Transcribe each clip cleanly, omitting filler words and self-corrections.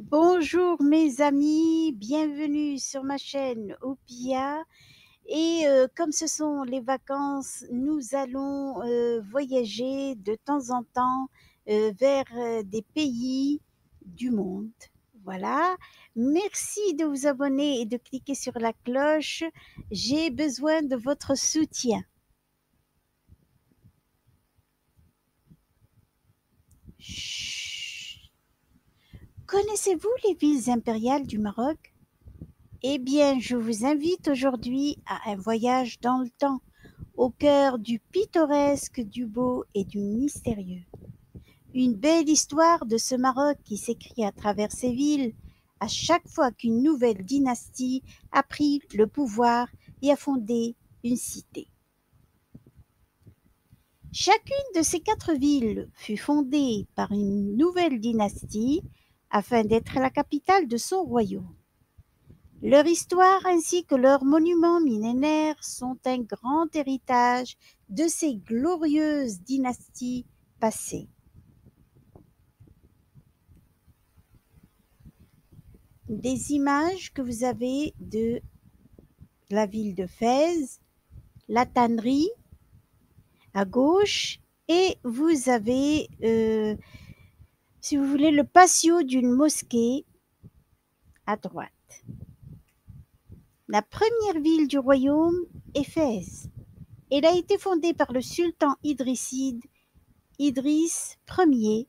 Bonjour mes amis, bienvenue sur ma chaîne Opia et comme ce sont les vacances, nous allons voyager de temps en temps vers des pays du monde. Voilà, merci de vous abonner et de cliquer sur la cloche. J'ai besoin de votre soutien. Chut. Connaissez-vous les villes impériales du Maroc? Eh bien, je vous invite aujourd'hui à un voyage dans le temps, au cœur du pittoresque, du beau et du mystérieux. Une belle histoire de ce Maroc qui s'écrit à travers ses villes, à chaque fois qu'une nouvelle dynastie a pris le pouvoir et a fondé une cité. Chacune de ces 4 villes fut fondée par une nouvelle dynastie afin d'être la capitale de son royaume. Leur histoire ainsi que leurs monuments millénaires sont un grand héritage de ces glorieuses dynasties passées. Des images que vous avez de la ville de Fès, la tannerie à gauche et vous avez, si vous voulez, le patio d'une mosquée à droite. La première ville du royaume est Fès. Elle a été fondée par le sultan idrisside Idriss Ier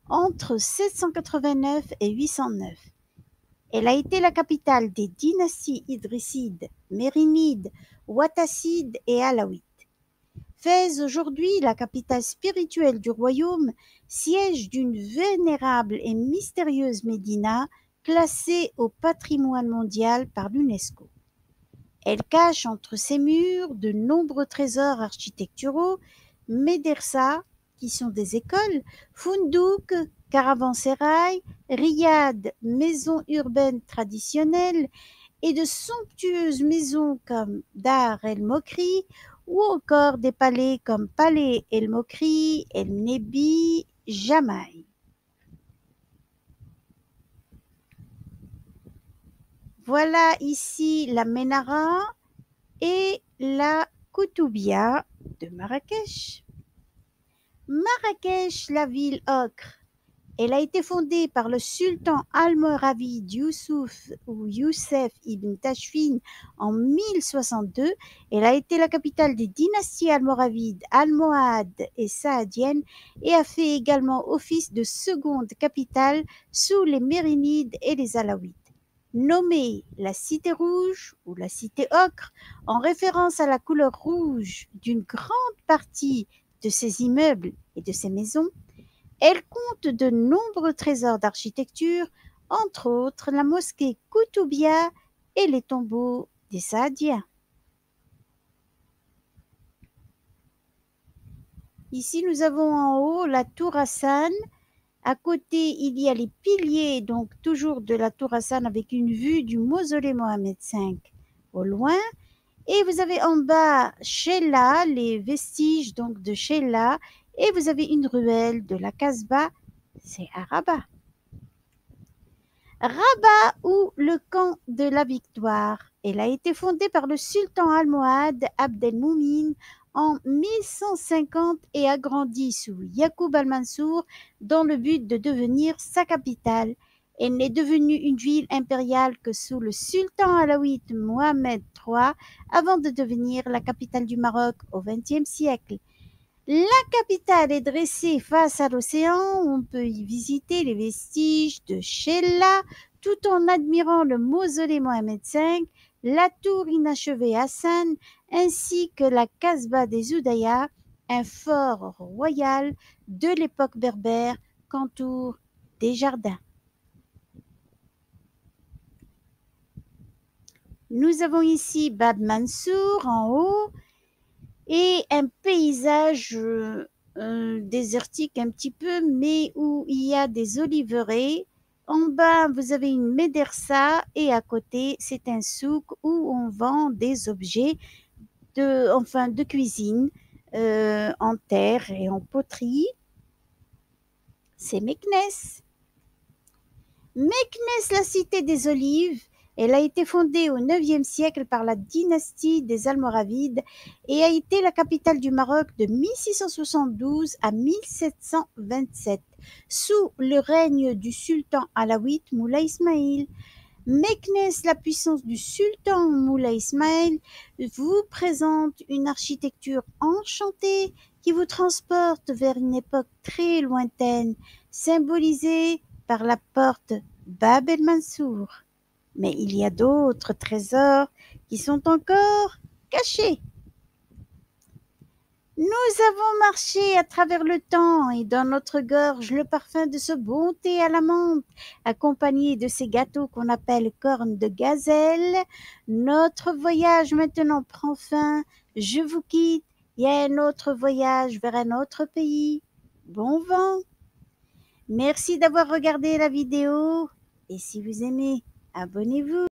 entre 789 et 809. Elle a été la capitale des dynasties idrissides, mérinides, ouattassides et alaouites. Fès, aujourd'hui la capitale spirituelle du royaume, siège d'une vénérable et mystérieuse médina classée au patrimoine mondial par l'UNESCO. Elle cache entre ses murs de nombreux trésors architecturaux, médersas, qui sont des écoles, fundouk, caravansérail, riad, maisons urbaines traditionnelles, et de somptueuses maisons comme Dar el-Mokri, ou encore des palais comme Palais el-Mokri, el-Nebi, Jamaï. Voilà ici la Ménara et la Koutoubia de Marrakech. Marrakech, la ville ocre, elle a été fondée par le sultan almoravide Youssouf ou Youssef ibn Tachfin en 1062. Elle a été la capitale des dynasties almoravides, almohades et saadiennes et a fait également office de seconde capitale sous les mérinides et les alaouites. Nommée la Cité rouge ou la Cité ocre en référence à la couleur rouge d'une grande partie de ses immeubles et de ses maisons, elle compte de nombreux trésors d'architecture, entre autres la mosquée Koutoubia et les tombeaux des Saadiens. Ici, nous avons en haut la tour Hassan. À côté, il y a les piliers, donc toujours de la tour Hassan avec une vue du mausolée Mohamed V au loin. Et vous avez en bas Sheila, les vestiges donc de Sheila. Et vous avez une ruelle de la Casbah, c'est à Rabat. Rabat ou le camp de la victoire. Elle a été fondée par le sultan almohade Abdelmoumin en 1150 et agrandie sous Yacoub al-Mansour dans le but de devenir sa capitale. Elle n'est devenue une ville impériale que sous le sultan alaouite Mohamed III avant de devenir la capitale du Maroc au XXe siècle. La capitale est dressée face à l'océan, on peut y visiter les vestiges de Sheila tout en admirant le mausolée Mohamed V, la tour inachevée Hassan ainsi que la Casbah des Oudayas, un fort royal de l'époque berbère qu'entourent des jardins. Nous avons ici Bab Mansour en haut et un paysage désertique un petit peu, mais où il y a des oliveraies. En bas, vous avez une médersa et à côté, c'est un souk où on vend des objets de cuisine en terre et en poterie. C'est Meknès. Meknès, la cité des Olives, elle a été fondée au IXe siècle par la dynastie des Almoravides et a été la capitale du Maroc de 1672 à 1727, sous le règne du sultan alaouite Moulay Ismail. Meknès, la puissance du sultan Moulay Ismail, vous présente une architecture enchantée qui vous transporte vers une époque très lointaine, symbolisée par la porte Bab el-Mansour. Mais il y a d'autres trésors qui sont encore cachés. Nous avons marché à travers le temps et dans notre gorge le parfum de ce bon thé à la menthe, accompagné de ces gâteaux qu'on appelle cornes de gazelle. Notre voyage maintenant prend fin. Je vous quitte. Il y a un autre voyage vers un autre pays. Bon vent. Merci d'avoir regardé la vidéo. Et si vous aimez, abonnez-vous.